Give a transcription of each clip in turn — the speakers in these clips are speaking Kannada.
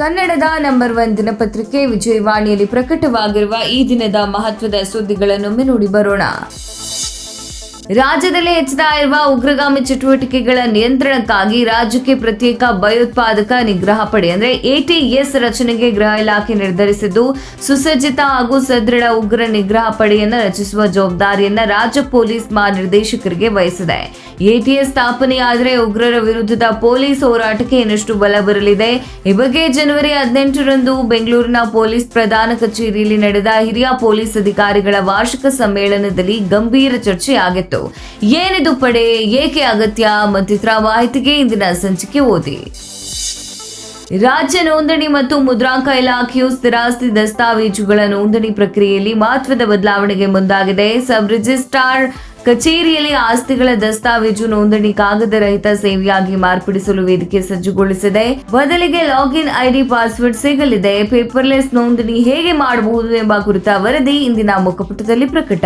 ಕನ್ನಡದ ನಂಬರ್ 1 ದಿನಪತ್ರಿಕೆ ವಿಜಯವಾಣಿಯಲ್ಲಿ ಪ್ರಕಟವಾಗಿರುವ ಈ ದಿನದ ಮಹತ್ವದ ಸುದ್ದಿಗಳನ್ನೊಮ್ಮೆ ನೋಡಿ ಬರೋಣ. ರಾಜ್ಯದಲ್ಲಿ ಹೆಚ್ಚುತ್ತಾ ಇರುವ ಉಗ್ರಗಾಮಿ ಚಟುವಟಿಕೆಗಳ ನಿಯಂತ್ರಣಕ್ಕಾಗಿ ರಾಜ್ಯಕ್ಕೆ ಪ್ರತ್ಯೇಕ ಭಯೋತ್ಪಾದಕ ನಿಗ್ರಹ ಪಡೆ ATS ರಚನೆಗೆ ಗೃಹ ಇಲಾಖೆ ನಿರ್ಧರಿಸಿದ್ದು, ಸುಸಜ್ಜಿತ ಹಾಗೂ ಸದೃಢ ಉಗ್ರ ನಿಗ್ರಹ ಪಡೆಯನ್ನು ರಚಿಸುವ ಜವಾಬ್ದಾರಿಯನ್ನ ರಾಜ್ಯ ಪೊಲೀಸ್ ಮಹಾನಿರ್ದೇಶಕರಿಗೆ ವಹಿಸಿದೆ. ATS ಸ್ಥಾಪನೆಯಾದರೆ ಉಗ್ರರ ವಿರುದ್ಧದ ಪೊಲೀಸ್ ಹೋರಾಟಕ್ಕೆ ಇನ್ನಷ್ಟು ಬಲ ಬರಲಿದೆ. ಈ ಬಗ್ಗೆ ಜನವರಿ 18ರಂದು ಬೆಂಗಳೂರಿನ ಪೊಲೀಸ್ ಪ್ರಧಾನ ಕಚೇರಿಯಲ್ಲಿ ನಡೆದ ಹಿರಿಯ ಪೊಲೀಸ್ ಅಧಿಕಾರಿಗಳ ವಾರ್ಷಿಕ ಸಮ್ಮೇಳನದಲ್ಲಿ ಗಂಭೀರ ಚರ್ಚೆಯಾಗಿತ್ತು. ಏನಿದು ಪಡೆ, ಏಕೆ ಅಗತ್ಯ ಮತ್ತಿತರ ಮಾಹಿತಿಗೆ ಇಂದಿನ ಸಂಚಿಕೆ ಓದಿ. ರಾಜ್ಯ ನೋಂದಣಿ ಮತ್ತು ಮುದ್ರಾಂಕ ಇಲಾಖೆಯು ಸ್ಥಿರಾಸ್ತಿ ದಸ್ತಾವೇಜುಗಳ ನೋಂದಣಿ ಪ್ರಕ್ರಿಯೆಯಲ್ಲಿ ಮಹತ್ವದ ಬದಲಾವಣೆಗೆ ಮುಂದಾಗಿದೆ. ಸಬ್ ರಿಜಿಸ್ಟ್ರಾರ್ ಕಚೇರಿಯಲ್ಲಿ ಆಸ್ತಿಗಳ ದಸ್ತಾವೇಜು ನೋಂದಣಿ ಕಾಗದ ರಹಿತ ಸೇವೆಯಾಗಿ ಮಾರ್ಪಡಿಸಲು ವೇದಿಕೆ ಸಜ್ಜುಗೊಳಿಸಿದೆ. ಬದಲಿಗೆ ಲಾಗಿನ್ ID ಪಾಸ್ವರ್ಡ್ ಸಿಗಲಿದೆ. ಪೇಪರ್ಲೆಸ್ ನೋಂದಣಿ ಹೇಗೆ ಮಾಡಬಹುದು ಎಂಬ ಕುರಿತ ವರದಿ ಇಂದಿನ ಮುಖಪುಟದಲ್ಲಿ ಪ್ರಕಟ.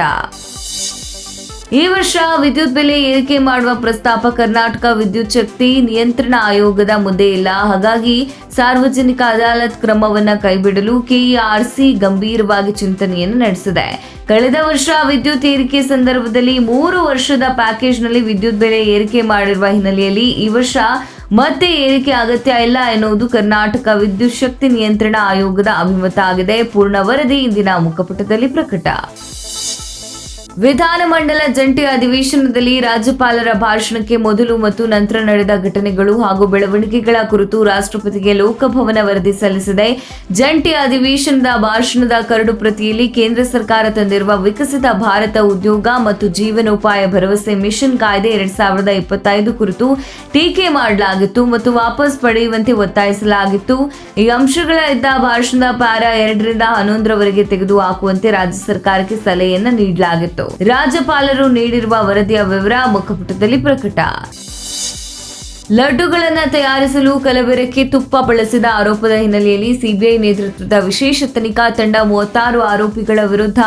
ಈ ವರ್ಷ ವಿದ್ಯುತ್ ಬೆಲೆ ಏರಿಕೆ ಮಾಡುವ ಪ್ರಸ್ತಾಪ ಕರ್ನಾಟಕ ವಿದ್ಯುತ್ ಶಕ್ತಿ ನಿಯಂತ್ರಣ ಆಯೋಗದ ಮುಂದೆ ಇಲ್ಲ. ಹಾಗಾಗಿ ಸಾರ್ವಜನಿಕ ಅದಾಲತ್ ಕ್ರಮವನ್ನ ಕೈಬಿಡಲು KERC ಗಂಭೀರವಾಗಿ ಚಿಂತನೆಯನ್ನು ನಡೆಸಿದೆ. ಕಳೆದ ವರ್ಷ ವಿದ್ಯುತ್ ಏರಿಕೆ ಸಂದರ್ಭದಲ್ಲಿ 3 ವರ್ಷದ ಪ್ಯಾಕೇಜ್ನಲ್ಲಿ ವಿದ್ಯುತ್ ಬೆಲೆ ಏರಿಕೆ ಮಾಡಿರುವ ಹಿನ್ನೆಲೆಯಲ್ಲಿ ಈ ವರ್ಷ ಮತ್ತೆ ಏರಿಕೆ ಅಗತ್ಯ ಇಲ್ಲ ಎನ್ನುವುದು ಕರ್ನಾಟಕ ವಿದ್ಯುತ್ ಶಕ್ತಿ ನಿಯಂತ್ರಣ ಆಯೋಗದ ಅಭಿಮತ ಆಗಿದೆ. ಪೂರ್ಣ ವರದಿ ಇಂದಿನ ಮುಖಪುಟದಲ್ಲಿ ಪ್ರಕಟ. ವಿಧಾನಮಂಡಲ ಜಂಟಿ ಅಧಿವೇಶನದಲ್ಲಿ ರಾಜ್ಯಪಾಲರ ಭಾಷಣಕ್ಕೆ ಮೊದಲು ಮತ್ತು ನಂತರ ನಡೆದ ಘಟನೆಗಳು ಹಾಗೂ ಬೆಳವಣಿಗೆಗಳ ಕುರಿತು ರಾಷ್ಟ್ರಪತಿಗೆ ಲೋಕಭವನ ವರದಿ ಸಲ್ಲಿಸಿದೆ. ಜಂಟಿ ಅಧಿವೇಶನದ ಭಾಷಣದ ಕರಡು ಪ್ರತಿಯಲ್ಲಿ ಕೇಂದ್ರ ಸರ್ಕಾರ ತಂದಿರುವ ವಿಕಸಿತ ಭಾರತ ಉದ್ಯೋಗ ಮತ್ತು ಜೀವನೋಪಾಯ ಭರವಸೆ ಮಿಷನ್ ಕಾಯ್ದೆ 2025 ಕುರಿತು ಟೀಕೆ ಮಾಡಲಾಗಿತ್ತು ಮತ್ತು ವಾಪಸ್ ಪಡೆಯುವಂತೆ ಒತ್ತಾಯಿಸಲಾಗಿತ್ತು. ಈ ಅಂಶಗಳ ಇದ್ದ ಭಾಷಣದ ಪ್ಯಾರಾ 2ರಿಂದ 11ರವರೆಗೆ ತೆಗೆದು ಹಾಕುವಂತೆ ರಾಜ್ಯ ಸರ್ಕಾರಕ್ಕೆ ಸಲಹೆಯನ್ನು ನೀಡಲಾಗಿತ್ತು. ರಾಜ್ಯಪಾಲರು ನೀಡಿರುವ ವರದಿಯ ವಿವರ ಮುಖಪುಟದಲ್ಲಿ ಪ್ರಕಟ. ಲಡ್ಡುಗಳನ್ನು ತಯಾರಿಸಲು ಕಲಬೆರಕೆ ತುಪ್ಪ ಬಳಸಿದ ಆರೋಪದ ಹಿನ್ನೆಲೆಯಲ್ಲಿ ಸಿಬಿಐ ನೇತೃತ್ವದ ವಿಶೇಷ ತನಿಖಾ ತಂಡ 36 ಆರೋಪಿಗಳ ವಿರುದ್ಧ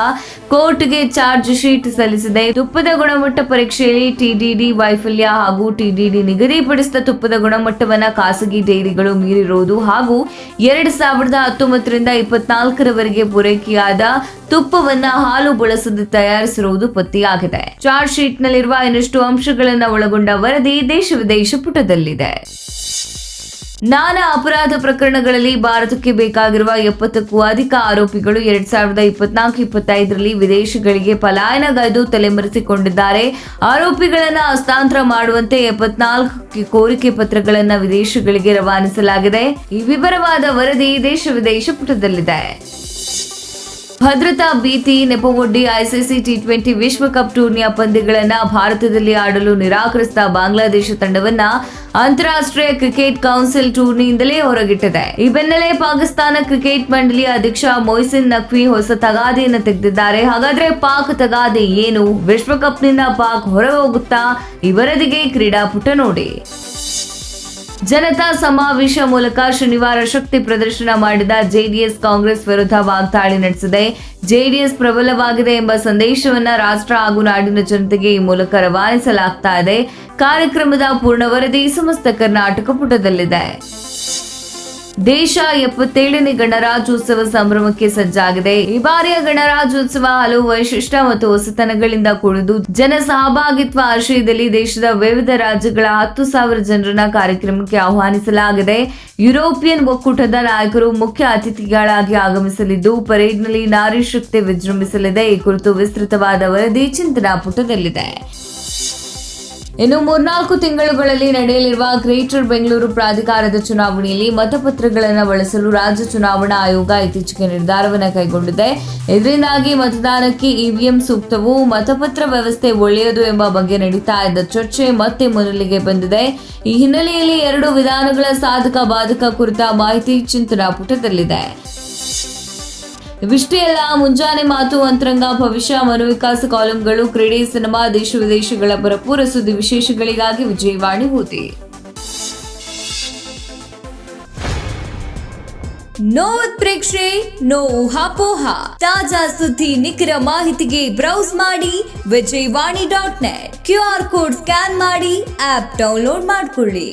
ಕೋರ್ಟ್ಗೆ ಚಾರ್ಜ್ ಶೀಟ್ ಸಲ್ಲಿಸಿದೆ. ತುಪ್ಪದ ಗುಣಮಟ್ಟ ಪರೀಕ್ಷೆಯಲ್ಲಿ TDD ವೈಫಲ್ಯ ಹಾಗೂ TDD ನಿಗದಿಪಡಿಸಿದ ತುಪ್ಪದ ಗುಣಮಟ್ಟವನ್ನು ಖಾಸಗಿ ಡೈರಿಗಳು ಮೀರಿರುವುದು ಹಾಗೂ 2019ರಿಂದ 24ರವರೆಗೆ ಪೂರೈಕೆಯಾದ ತುಪ್ಪವನ್ನ ಹಾಲು ಬಳಸದೆ ತಯಾರಿಸಿರುವುದು ಪತ್ತೆಯಾಗಿದೆ. ಚಾರ್ಜ್ ಶೀಟ್ನಲ್ಲಿರುವ ಇನ್ನಷ್ಟು ಅಂಶಗಳನ್ನು ಒಳಗೊಂಡ ವರದಿ ದೇಶ ವಿದೇಶ ಪುಟದಲ್ಲಿದೆ. ನಾನಾ ಅಪರಾಧ ಪ್ರಕರಣಗಳಲ್ಲಿ ಭಾರತಕ್ಕೆ ಬೇಕಾಗಿರುವ 70ಕ್ಕೂ ಅಧಿಕ ಆರೋಪಿಗಳು 2024-25ರಲ್ಲಿ ವಿದೇಶಗಳಿಗೆ ಪಲಾಯನಗೈದು ತಲೆಮರೆಸಿಕೊಂಡಿದ್ದಾರೆ. ಆರೋಪಿಗಳನ್ನು ಹಸ್ತಾಂತರ ಮಾಡುವಂತೆ 74 ಕೋರಿಕೆ ಪತ್ರಗಳನ್ನು ವಿದೇಶಗಳಿಗೆ ರವಾನಿಸಲಾಗಿದೆ. ಈ ವಿವರವಾದ ವರದಿ ದೇಶ ವಿದೇಶ ಪುಟದಲ್ಲಿದೆ. ಭದ್ರತಾ ಭೀತಿ ನೆಪವೊಡ್ಡಿ ICC T20 ವಿಶ್ವಕಪ್ ಟೂರ್ನಿಯ ಪಂದ್ಯಗಳನ್ನು ಭಾರತದಲ್ಲಿ ಆಡಲು ನಿರಾಕರಿಸಿದ ಬಾಂಗ್ಲಾದೇಶ ತಂಡವನ್ನ ಅಂತಾರಾಷ್ಟ್ರೀಯ ಕ್ರಿಕೆಟ್ ಕೌನ್ಸಿಲ್ ಟೂರ್ನಿಯಿಂದಲೇ ಹೊರಗಿಟ್ಟಿದೆ. ಈ ಬೆನ್ನಲ್ಲೇ ಪಾಕಿಸ್ತಾನ ಕ್ರಿಕೆಟ್ ಮಂಡಳಿಯ ಅಧ್ಯಕ್ಷ ಮೊಯ್ಸಿನ್ ನಖ್ವಿ ಹೊಸ ತಗಾದೆಯನ್ನು ತೆಗೆದಿದ್ದಾರೆ. ಹಾಗಾದ್ರೆ ಪಾಕ್ ತಗಾದೆ ಏನು? ವಿಶ್ವಕಪ್ನಿಂದ ಪಾಕ್ ಹೊರ ಹೋಗುತ್ತಾ? ಈ ವರದಿಗೆ ಕ್ರೀಡಾಪುಟ ನೋಡಿ. ಜನತಾ ಸಮಾವೇಶ ಮೂಲಕ ಶನಿವಾರ ಶಕ್ತಿ ಪ್ರದರ್ಶನ ಮಾಡಿದ JDS ಕಾಂಗ್ರೆಸ್ ವಿರುದ್ಧ ವಾಗ್ದಾಳಿ ನಡೆಸಿದೆ. JDS ಪ್ರಬಲವಾಗಿದೆ ಎಂಬ ಸಂದೇಶವನ್ನ ರಾಷ್ಟ್ರ ಹಾಗೂ ನಾಡಿನ ಜನತೆಗೆ ಈ ಮೂಲಕ ರವಾನಿಸಲಾಗ್ತಾ ಇದೆ. ಕಾರ್ಯಕ್ರಮದ ಪೂರ್ಣ ವರದಿ ಸಮಸ್ತ ಕರ್ನಾಟಕ ಪುಟದಲ್ಲಿದೆ. ದೇಶ 77ನೇ ಗಣರಾಜ್ಯೋತ್ಸವ ಸಂಭ್ರಮಕ್ಕೆ ಸಜ್ಜಾಗಿದೆ. ಈ ಬಾರಿಯ ಗಣರಾಜ್ಯೋತ್ಸವ ಹಲವು ವೈಶಿಷ್ಟ್ಯ ಮತ್ತು ಹೊಸತನಗಳಿಂದ ಕೂಡಿದ್ದು ಜನ ಸಹಭಾಗಿತ್ವ ಆಶಯದಲ್ಲಿ ದೇಶದ ವಿವಿಧ ರಾಜ್ಯಗಳ 10,000 ಜನರನ್ನ ಕಾರ್ಯಕ್ರಮಕ್ಕೆ ಆಹ್ವಾನಿಸಲಾಗಿದೆ. ಯುರೋಪಿಯನ್ ಒಕ್ಕೂಟದ ನಾಯಕರು ಮುಖ್ಯ ಅತಿಥಿಗಳಾಗಿ ಆಗಮಿಸಲಿದ್ದು ಪರೇಡ್ನಲ್ಲಿ ನಾರಿ ಶಕ್ತಿ ವಿಜೃಂಭಿಸಲಿದೆ. ಈ ಕುರಿತು ವಿಸ್ತೃತವಾದ ವರದಿ ಚಿಂತನಾ ಪುಟದಲ್ಲಿದೆ. ಇನ್ನು 3-4 ತಿಂಗಳುಗಳಲ್ಲಿ ನಡೆಯಲಿರುವ ಗ್ರೇಟರ್ ಬೆಂಗಳೂರು ಪ್ರಾಧಿಕಾರದ ಚುನಾವಣೆಯಲ್ಲಿ ಮತಪತ್ರಗಳನ್ನು ಬಳಸಲು ರಾಜ್ಯ ಚುನಾವಣಾ ಆಯೋಗ ಇತ್ತೀಚೆಗೆ ನಿರ್ಧಾರವನ್ನು ಕೈಗೊಂಡಿದೆ. ಇದರಿಂದಾಗಿ ಮತದಾನಕ್ಕೆ EVM ಸೂಕ್ತವು, ಮತಪತ್ರ ವ್ಯವಸ್ಥೆ ಒಳ್ಳೆಯದು ಎಂಬ ಬಗ್ಗೆ ನಡೀತಾ ಇದ್ದ ಚರ್ಚೆ ಮತ್ತೆ ಮುನ್ನೆಲೆಗೆ ಬಂದಿದೆ. ಈ ಹಿನ್ನೆಲೆಯಲ್ಲಿ 2 ವಿಧಾನಗಳ ಸಾಧಕ ಬಾಧಕ ಕುರಿತ ಮಾಹಿತಿ ಚಿಂತನಾ ಪುಟದಲ್ಲಿದೆ. ಇವಿಷ್ಟೇ ಅಲ್ಲ, ಮುಂಜಾನೆ ಮಾತು, ಅಂತರಂಗ, ಭವಿಷ್ಯ, ಮನೋವಿಕಾಸ ಕಾಲಂಗಳು, ಕ್ರೀಡೆ, ಸಿನಿಮಾ, ದೇಶ ವಿದೇಶಗಳ ಭರಪೂರ ಸುದ್ದಿ ವಿಶೇಷಗಳಿಗಾಗಿ ವಿಜಯವಾಣಿ ಓದಿ. ನೋ ಉತ್ಪ್ರೇಕ್ಷೆ, ನೋ ಊಹಾಪೋಹ. ತಾಜಾ ಸುದ್ದಿ, ನಿಖರ ಮಾಹಿತಿಗೆ ಬ್ರೌಸ್ ಮಾಡಿ ವಿಜಯವಾಣಿ.net. QR ಕೋಡ್ ಸ್ಕ್ಯಾನ್ ಮಾಡಿ ಆಪ್ ಡೌನ್ಲೋಡ್ ಮಾಡಿಕೊಳ್ಳಿ.